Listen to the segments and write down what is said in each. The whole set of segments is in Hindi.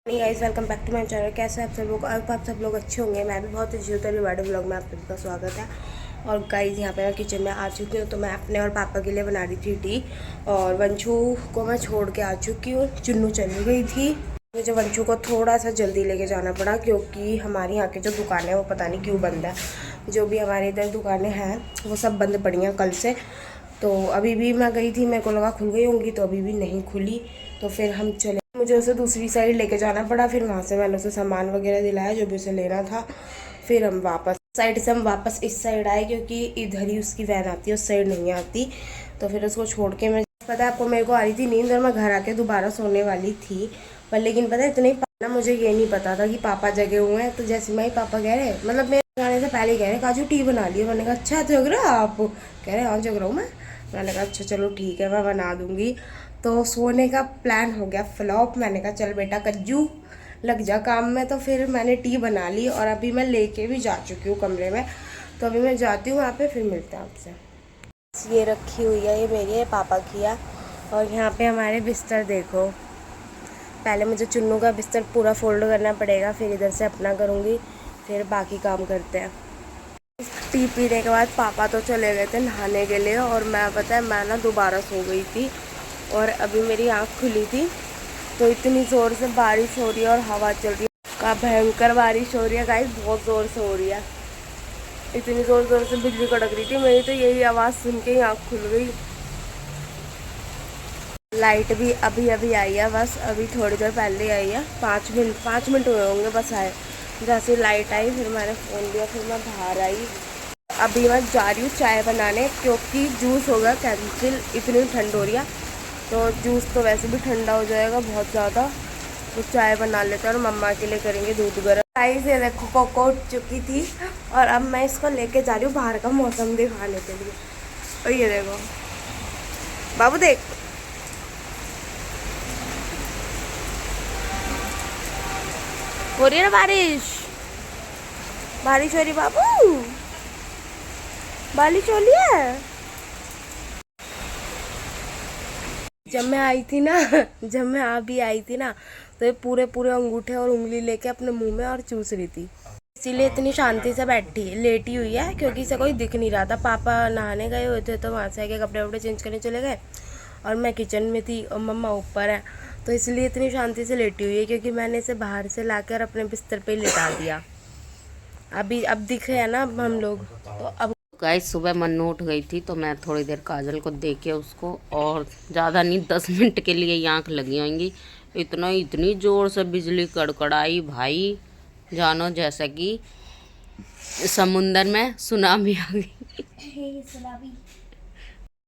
Guys welcome back to my channel. कैसे आप सब लोग? आप सब लोग अच्छे होंगे। मैं भी बहुत अच्छी हूँ। तो बड़े ब्लॉग में आप सबका स्वागत है। और गाइस यहाँ पे मैं किचन में आ चुकी हूँ। तो मैं अपने और पापा के लिए बना रही थी टी। और वंशु को मैं छोड़ के आ चुकी हूँ। चुन्नू चली गई थी। मुझे वंशु को थोड़ा सा जल्दी लेके जाना पड़ा क्योंकि हमारे यहाँ की जो दुकानें हैं वो पता नहीं क्यों बंद है। जो भी हमारे इधर दुकानें हैं वो सब बंद पड़ी हैं कल से। तो अभी भी मैं गई थी, मेरे को लगा खुल गई होंगी, तो अभी भी नहीं खुली। तो फिर हम चले, मुझे उसे दूसरी साइड लेके जाना पड़ा। फिर वहाँ से मैंने उसे सामान वगैरह दिलाया जो भी उसे लेना था। फिर हम वापस साइड से हम वापस इस साइड आए क्योंकि इधर ही उसकी वैन आती है, उस साइड नहीं आती। तो फिर उसको छोड़ के मैं, पता है आपको, मेरे को आ रही थी नींद और मैं घर आके दोबारा सोने वाली थी। पर लेकिन पता है इतना ही ना, मुझे ये नहीं पता था कि पापा जगे हुए हैं। तो जैसे मैं ही पापा कह रहे, मतलब मेरे गाने से पहले कह रहे काजू टी बना लिया। मैंने कहा अच्छा जग रहा है आप? कह रहे हाँ जग रहा हूँ मैं। मैंने कहा अच्छा चलो ठीक है मैं बना दूंगी। तो सोने का प्लान हो गया फ्लॉप। मैंने कहा चल बेटा कज्जू लग जा काम में। तो फिर मैंने टी बना ली और अभी मैं लेके भी जा चुकी हूँ कमरे में। तो अभी मैं जाती हूँ वहाँ पे, फिर मिलते हैं आपसे। ये रखी हुई है, ये मेरी है, पापा की है। और यहाँ पे हमारे बिस्तर देखो। पहले मुझे चुन्नू का बिस्तर पूरा फोल्ड करना पड़ेगा, फिर इधर से अपना करूँगी, फिर बाकी काम करते हैं। टी पीने के बाद पापा तो चले गए थे नहाने के लिए और मैं, पता है, मैं ना दोबारा सो गई थी। और अभी मेरी आँख खुली थी तो इतनी ज़ोर से बारिश हो रही है और हवा चल रही है। का भयंकर बारिश हो रही है गाइस, बहुत ज़ोर से हो रही है। इतनी ज़ोर से बिजली कड़क रही थी मेरी, तो यही आवाज़ सुन के ही आँख खुल गई। लाइट भी अभी अभी आई है, बस अभी थोड़ी देर पहले आई है। 5 मिनट हुए होंगे बस आए। जैसे लाइट आई फिर मैंने फ़ोन लिया, फिर मैं बाहर आई। अभी मैं जा रही हूँ चाय बनाने क्योंकि जूस हो गया कैंसिल, इतनी ठंड हो रही है। तो जूस तो वैसे भी ठंडा हो जाएगा बहुत ज़्यादा। तो चाय बना लेते हैं और मम्मा के लिए करेंगे दूध गर्म। गाइस ये देखो कोको उठ चुकी थी और अब मैं इसको लेके जा रही हूँ बाहर का मौसम दिखाने के लिए। और ये देखो बाबू देख, हो रही है ना बारिश। बारिश हो रही बाबू, बारिश हो रही है। जब मैं आई थी ना जब मैं अभी आई थी ना, तो ये पूरे पूरे अंगूठे और उंगली लेके अपने मुंह में और चूस रही थी। इसीलिए इतनी शांति से बैठी लेटी हुई है क्योंकि इसे कोई दिख नहीं रहा था। पापा नहाने गए हुए थे तो वहाँ से आके कपड़े वपड़े चेंज करने चले गए और मैं किचन में थी और मम्मा ऊपर है। तो इसलिए इतनी शांति से लेटी हुई है क्योंकि मैंने इसे बाहर से लाकर अपने बिस्तर पे लिटा दिया। अभी अब दिख रहे हैं ना अब हम लोग। तो अब गाइस सुबह मन्नू उठ गई थी तो मैं थोड़ी देर काजल को देख के उसको, और ज़्यादा नहीं 10 मिनट के लिए ही आँख लगी होंगी। इतनी ज़ोर से बिजली कड़कड़ाई भाई, जानो जैसा कि समुंदर में सुनामी आ गई।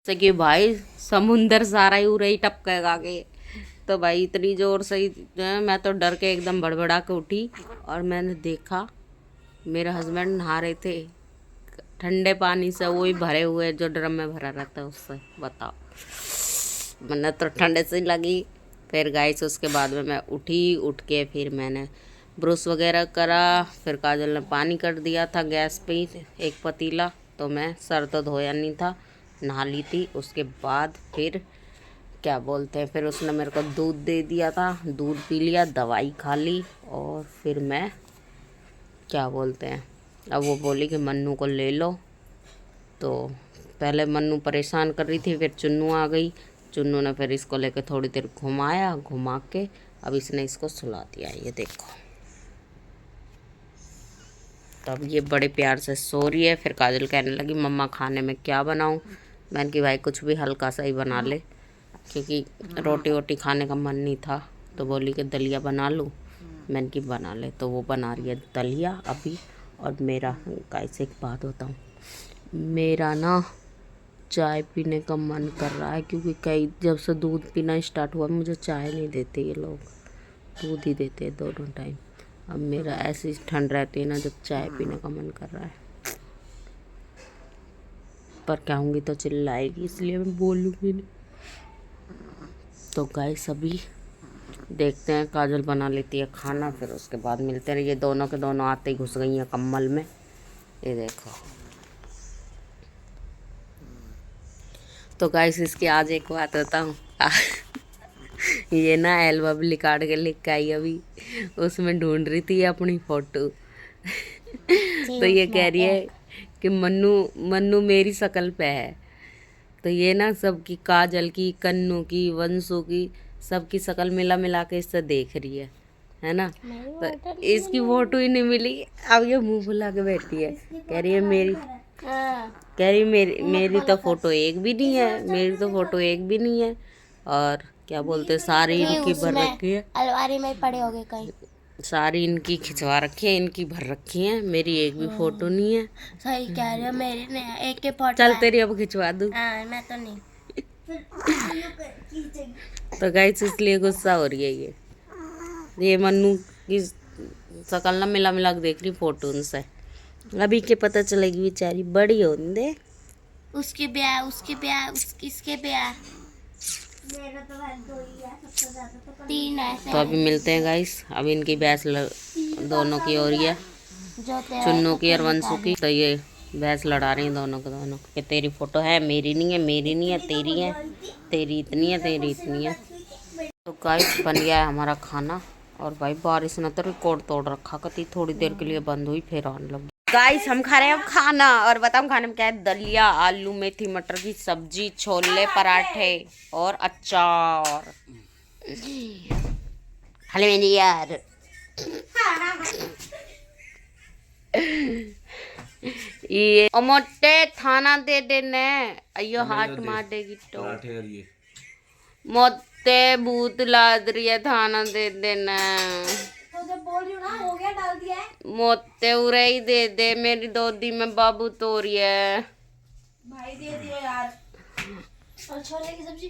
जैसे कि भाई समुंदर सारा ही उरे ही टपकेगा के। तो भाई इतनी ज़ोर से मैं तो डर के एकदम भड़बड़ा के उठी और मैंने देखा मेरे हस्बैंड नहा रहे थे ठंडे पानी से, वो ही भरे हुए जो ड्रम में भरा रहता है उससे। बताओ, मैंने तो ठंडे से लगी। फिर गाइस उसके बाद में मैं उठ के फिर मैंने ब्रश वगैरह करा। फिर काजल ने पानी कर दिया था गैस पे एक पतीला, तो मैं सर तो धोया नहीं था, नहा ली थी। उसके बाद फिर क्या बोलते हैं, फिर उसने मेरे को दूध दे दिया था, दूध पी लिया, दवाई खा ली। और फिर मैं क्या बोलते हैं, अब वो बोली कि मन्नू को ले लो। तो पहले मन्नू परेशान कर रही थी, फिर चुन्नू आ गई। चुन्नू ने फिर इसको लेकर थोड़ी देर घुमाया, घुमा के अब इसने इसको सुला दिया। ये देखो, तब ये बड़े प्यार से सो रही है। फिर काजल कहने लगी मम्मा खाने में क्या बनाऊं? मैंने कि भाई कुछ भी हल्का सा ही बना ले, क्योंकि रोटी वोटी खाने का मन नहीं था। तो बोली कि दलिया बना लूँ। मैंने कि बना ले। तो वो बना रही है दलिया अभी। और मेरा कैसे एक बात बताऊँ, मेरा ना चाय पीने का मन कर रहा है क्योंकि कई जब से दूध पीना स्टार्ट हुआ मुझे चाय नहीं देते ये लोग, दूध ही देते हैं दोनों टाइम। अब मेरा ऐसी ठंड रहती है ना जब चाय पीने का मन कर रहा है, पर कहूँगी तो चिल्लाएगी, इसलिए मैं बोलूँगी नहीं। तो गाइस अभी देखते हैं, काजल बना लेती है खाना, फिर उसके बाद मिलते हैं। ये दोनों के दोनों आते ही घुस गई हैं कम्बल में। ये देखो। तो गाइस इसकी आज एक बात बताऊँ ये ना एल्बम निकाल के लेके आई अभी, उसमें ढूंढ रही थी अपनी फोटो। तो ये कह रही है कि मन्नू मन्नू मेरी शक्ल पे है। तो ये ना सबकी, काजल की, कन्नू की, वंशु की, सबकी शक्ल मिला मिला के इससे देख रही है ना। तो इसकी फोटो ही नहीं मिली। अब ये मुंह फुला के बैठी है, कह रही है मेरी तो फोटो एक भी नहीं है, मेरी तो फोटो एक भी नहीं है। और क्या बोलते, सारी इनकी भर रखी है, अलमारी में पड़े होंगे कहीं, सारी इनकी खिंचवा रखी है, इनकी भर रखी है, मेरी एक भी फोटो नहीं है। सही कह रही हो, मेरी नहीं, एक के फोटो चल तेरी अब खिंचवा दूं। मैं तो नहीं। तो गाइस इसलिए गुस्सा हो रही है ये मन्नू की शक्ल ना मिला मिला के देख रही फोटो उनसे। अभी के पता चलेगी बेचारी बड़ी होंदे। उसके ब्याह इसके ब्याह, मेरा तो भाई 2 ही है, सबसे ज्यादा तो 3 है। तो अभी मिलते हैं गाइस, अभी इनकी बहस दोनों की हो रही है, चुन्नू की और वंशु की। तो ये बहस लड़ा रही हैं दोनों कि तेरी फोटो है, मेरी नहीं है, मेरी नहीं है, तेरी है, तेरी इतनी है, तेरी इतनी है। तो गाइस बन गया है हमारा खाना। और भाई बारिश ने तो रिकॉर्ड तोड़ रखा, कती थोड़ी देर के लिए बंद हुई फिर आने लगी। गाइस हम खा रहे हैं अब खाना, और बताओ खाने में क्या है। दलिया, आलू मेथी मटर की सब्जी, छोले पराठे और अचार। हेलो मेरी यार। ये मोटे थाना दे देने, अयो हाथ मार देगी तो मोटे भूत लाद रही है, थाना दे देना। तो जब बोल रही हूँ ना, हो गया, डाल दिया है। मोते उरे ही दे दे, मेरी दोदी में बाबू तो रही है। भाई दे दियो यार। और छोले की सब्जी,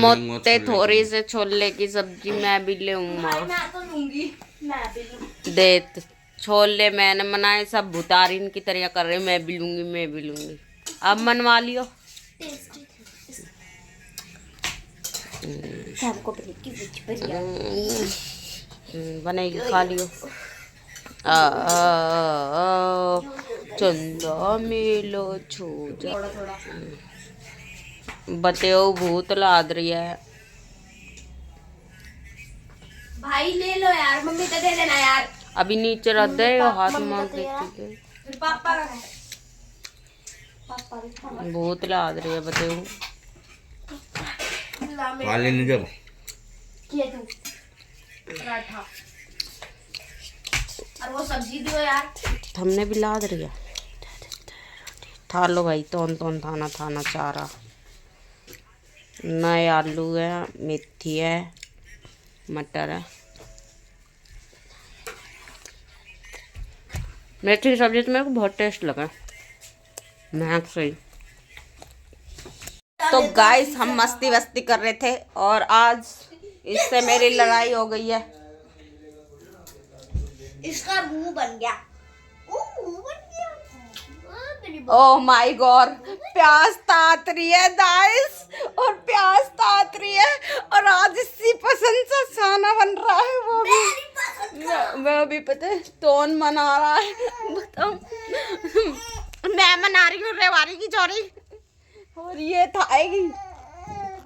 मोते थोड़ी से छोले की सब्जी मैं भी लूंगा। मैं तो लूंगी, मैं भी लूंगी। दे छोले मैंने बनाए, सब भुतारिन की तरह कर रहे, मैं भी लूंगी, मैं भी लूंगी। अब मनवा लियो। टेस्टी सबको बढ़िया बनेगी, खा लियो। चंदा मेलो छो जा, बतेओ भूत लाद रही है। भाई ले लो यार, मम्मी को दे देना यार। अभी नीचे रख दे, हाथ मार देती फिर पापा का है, पापा भी खाना। भूत लाद रही है, बतेओ। वाले ने जब ये तू पराठा और वो सब्जी दो यार। हमने भी लाद रही है। था लो भाई, तोन थाना चारा। नए आलू है, मेथी है, मटर है। मेथी की सब्जी तो मेरे को बहुत टेस्ट लगा, महक सही। तो गाइस हम मस्ती वस्ती कर रहे थे और आज इससे मेरी लड़ाई हो गई है। इसका मुंह बन गया, मुंह बन गया। ओह माय गॉड, प्याज तात रही है गाइस, और प्याज तात रही है, और आज इसी पसंद से खाना बन रहा है, वो भी पता है टोन मना रहा है। बताओ मैं मना रही हूँ रेवाड़ी की चोरी, और ये खाएगी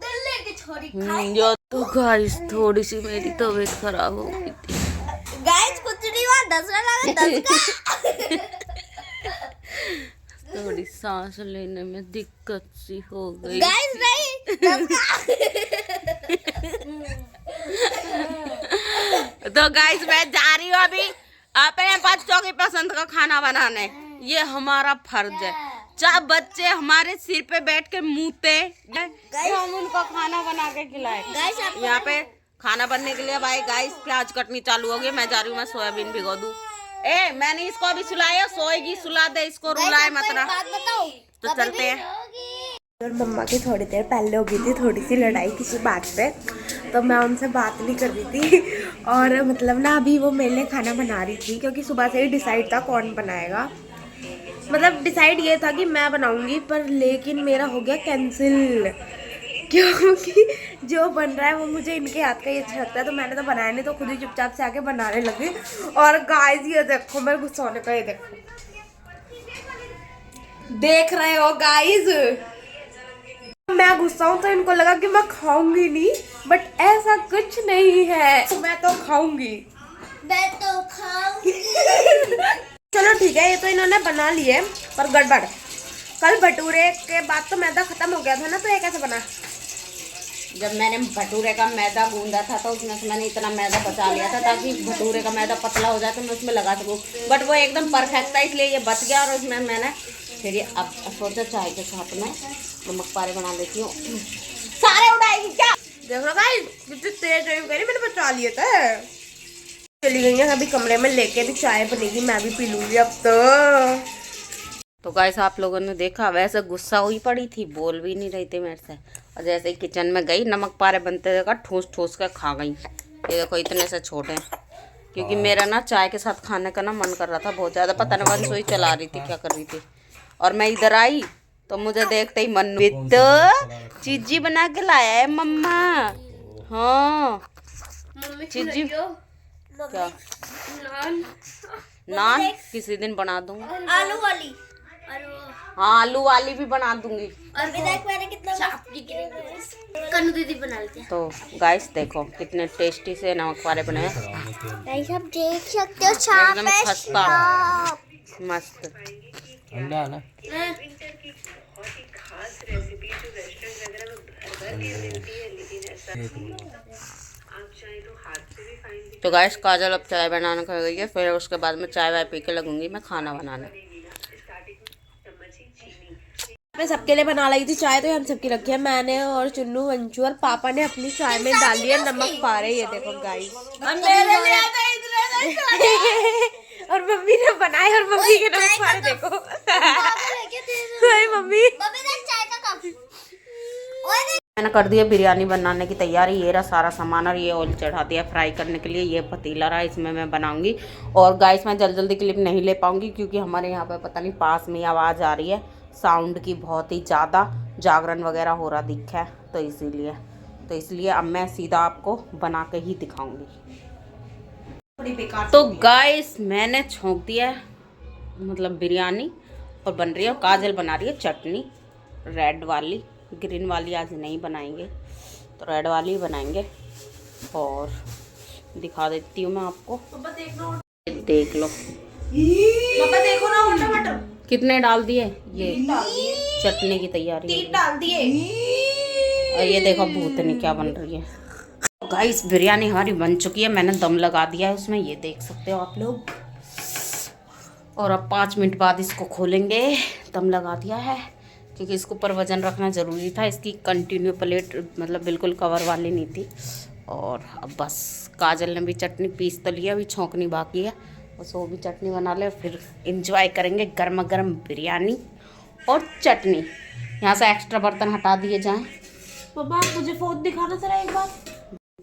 दिल्ली की छोरी जो। तो गाइस थोड़ी सी मेरी तबीयत खराब हो गई थी गाइस, कुछ नहीं हुआ, 10 लगा 10 का। थोड़ी सांस लेने में दिक्कत सी हो गई। गाइस नहीं, 10 का। तो गाइस मैं जा रही हूँ अभी अपने बच्चों की पसंद का खाना बनाने, ये हमारा फर्ज है। जब बच्चे हमारे सिर पे बैठ के मुँहते, हम उनको खाना बना के खिलाए। यहाँ पे खाना बनने के लिए भाई गाइस प्याज कटनी चालू हो गई। मैं जा रही हूँ, मैं सोयाबीन भिगो दूँ। मैंने इसको अभी सुलाया, सोएगी, सुला दे इसको, रुलाए मत ना। तो चलते हैं। और मम्मा की थोड़ी देर पहले हो गई थी थोड़ी सी लड़ाई किसी बात पे, तो मैं उनसे बात नहीं कर रही थी। और मतलब ना अभी वो मेरे लिए खाना बना रही थी, क्योंकि सुबह से ही डिसाइड था कौन बनाएगा। मतलब डिसाइड ये था कि मैं बनाऊंगी, पर लेकिन मेरा हो गया कैंसिल, क्योंकि जो बन रहा है वो मुझे इनके हाथ का ही अच्छा लगता है। तो मैंने तो बनाया नहीं, तो खुद ही चुपचाप से आके बनाने लगी। और गाइस ये देखो, मेरे गुस्सा होने का ये देखो, देख रहे हो गाइस, मैं गुस्सा हूँ तो इनको लगा कि मैं खाऊंगी नहीं, बट ऐसा कुछ नहीं है, मैं तो खाऊंगी। चलो ठीक है, ये तो इन्होंने बना लिए, पर गड़बड़। कल भटूरे के बाद तो मैदा खत्म हो गया था ना, तो ये कैसे बना? जब मैंने भटूरे का मैदा गूंदा था तो उसमें से मैंने इतना मैदा बचा लिया था ताकि भटूरे का मैदा पतला हो जाए तो मैं उसमें लगा सकूँ, बट वो एकदम परफेक्ट था इसलिए ये बच गया। और उसमें मैंने फिर ये अब सोचा चाय के साथ में नमक पारे बना लेती हूँ। सारे उड़ाएगी क्या? देख लो गाइस, कितनी तेज ड्राइव करी, मैंने बचा लिए थे। चली गई है अभी कमरे में लेके, भी चाय बनेगी, मैं भी पी लूंगी अब तो गाइस आप लोगों ने देखा, वैसे गुस्सा हुई पड़ी थी, बोल भी नहीं रही थी मेरे से, और जैसे ही किचन में गई नमक पारे बनते देखा, ठूस ठूस कर खा गई। ये देखो इतने से छोटे हैं, क्योंकि मेरा ना चाय के साथ खाने का ना मन कर रहा था बहुत ज़्यादा। पता नहीं वन सोई चला रही थी क्या कर रही थी, और मैं इधर आई तो मुझे देखते ही मन तो चीजी बना के लाया है मम्मा। हाँ चीजी क्या? नान किसी दिन बना दूंगी, आलू वाली। हाँ आलू वाली भी बना दूंगी। और भी देख मैंने कितना कन्नू दीदी बना लेते हैं। तो गाइस देखो कितने टेस्टी से नमक पारे बने हैं, गाइस आप देख सकते हो, एकदम खस्ता मस्त। अंडा ना तो गाइस काजल अब चाय बनाने कर गई है, फिर उसके बाद में चाय वाय पी के लगूंगी मैं खाना बनाने। मैं सबके लिए बना लाई थी चाय, तो हम सबकी रखी है, मैंने और चुन्नू वंशु, और पापा ने अपनी चाय में डाल दिया नमक पारे। ये देखो गाइस, और मम्मी ने बनाए, और मम्मी के नमक पारे देखो। मम्मी चाय का कप। मैंने कर दिया बिरयानी बनाने की तैयारी। ये रहा सारा सामान, और ये ऑयल चढ़ा दिया फ्राई करने के लिए। ये पतीला रहा, इसमें मैं बनाऊंगी। और गाइस मैं जल्दी जल्दी क्लिप नहीं ले पाऊंगी क्योंकि हमारे यहाँ पे पता नहीं पास में आवाज़ आ रही है साउंड की, बहुत ही ज़्यादा जागरण वगैरह हो रहा दिखा है, तो इसलिए अब मैं सीधा आपको बना के ही दिखाऊंगी। तो गाइस मैंने छोंक दिया है मतलब बिरयानी, और बन रही है। काजल बना रही है चटनी रेड वाली, ग्रीन वाली आज नहीं बनाएंगे, तो रेड वाली बनाएंगे। और दिखा देती हूँ मैं आपको, देख लो। पापा देखो ना, टमाटर कितने डाल दिए, ये चटनी की तैयारी डाल दिए। और ये देखो भूतनी क्या बन रही है। गाइस बिरयानी हमारी बन चुकी है, मैंने दम लगा दिया है उसमें, ये देख सकते हो आप लोग। और अब 5 मिनट बाद इसको खोलेंगे। दम लगा दिया है क्योंकि इसके ऊपर वजन रखना ज़रूरी था। इसकी कंटिन्यू प्लेट मतलब बिल्कुल कवर वाली नहीं थी। और अब बस काजल ने भी चटनी पीस तो लिया, अभी छोंकनी बाकी है, बस वो भी चटनी बना ले, फिर इंजॉय करेंगे गर्मा गर्म बिरयानी और चटनी। यहाँ से एक्स्ट्रा बर्तन हटा दिए जाएं। पापा मुझे फोन दिखाना जरा एक बार।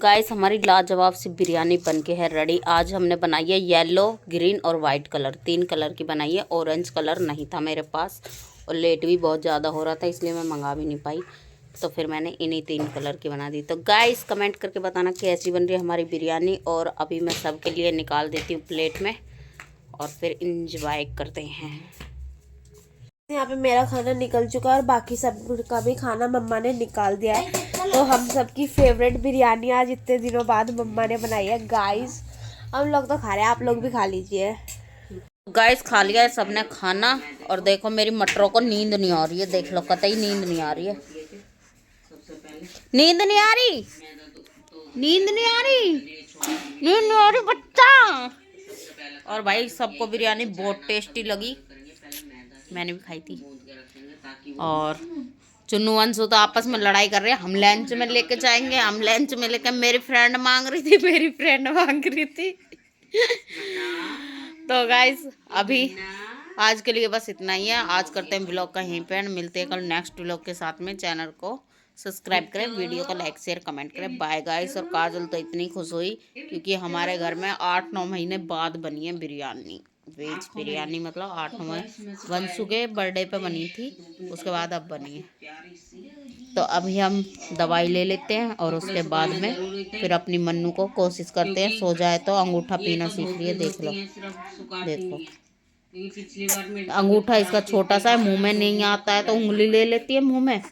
गाइस हमारी लाजवाब सी बिरयानी बनके है रेडी। आज हमने बनाई है येलो, ग्रीन और वाइट कलर, 3 कलर की बनाई है। ऑरेंज कलर नहीं था मेरे पास, और लेट भी बहुत ज़्यादा हो रहा था इसलिए मैं मंगा भी नहीं पाई, तो फिर मैंने इन्हीं 3 कलर की बना दी। तो गाइस कमेंट करके बताना कैसी बन रही है हमारी बिरयानी। और अभी मैं सबके लिए निकाल देती हूँ प्लेट में, और फिर इंजॉय करते हैं। यहाँ पे मेरा खाना निकल चुका है, और बाकी सब का भी खाना मम्मा ने निकाल दिया है। तो हम सबकी फेवरेट बिरयानी आज इतने दिनों बाद मम्मा ने बनाई है। गाइस हम लोग तो खा रहे हैं, आप लोग भी खा लीजिए। गाइस खा लिया है सबने खाना, और देखो मेरी मटरों को नींद नहीं आ रही है, देख लो कतई नींद नहीं आ रही है, नींद नहीं आ रही, नींद नहीं आ रही, नींद नहीं आ रही बच्चा। और भाई सबको बिरयानी बहुत टेस्टी लगी, मैंने भी खाई थी। और चुन्नू वंशु तो आपस में लड़ाई कर रहे हैं, हम लंच में लेके जाएंगे, हम लंच में लेकर, मेरी फ्रेंड मांग रही थी तो गाइस अभी आज के लिए बस इतना ही है। आज करते हैं ब्लॉग का यहीं पे, मिलते हैं कल नेक्स्ट ब्लॉग के साथ में। चैनल को सब्सक्राइब करें, वीडियो को लाइक शेयर कमेंट करें। Bye guys. और काजल तो इतनी खुश हुई क्योंकि हमारे घर में 8-9 महीने बाद बनी है बिरयानी, वेज बिरयानी, मतलब 8-9 वंशु के बर्थडे पे बनी थी, उसके बाद अब बनी है। तो अभी हम दवाई ले लेते हैं, और उसके बाद में फिर अपनी मन्नू को कोशिश करते हैं सो जाए तो अंगूठा पीना सीख लिए। देख लो, देखो अंगूठा इसका छोटा सा है, मुंह में नहीं आता है तो उंगली ले लेती है मुंह में,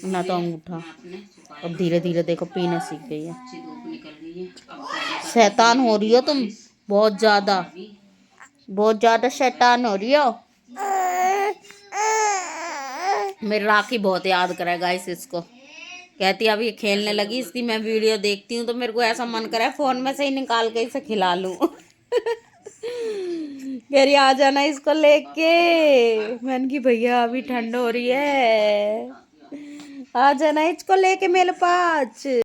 ना तो अंगूठा। अब धीरे धीरे देखो पीने सीख गई है। अच्छी धूप निकल गई है, अब गाड़ी शैतान हो रही हो तुम, बहुत ज्यादा शैतान हो रही हो। मेरी राखी बहुत याद करे गाइस इसको, कहती है अब ये खेलने लगी, इसकी मैं वीडियो देखती हूँ तो मेरे को ऐसा मन करे फोन में से ही निकाल के इसे खिला लूं। कह रही आ जाना इसको लेके। मैंने की भैया अभी ठंड हो रही है, आ जाना इसको लेके मेरे पास।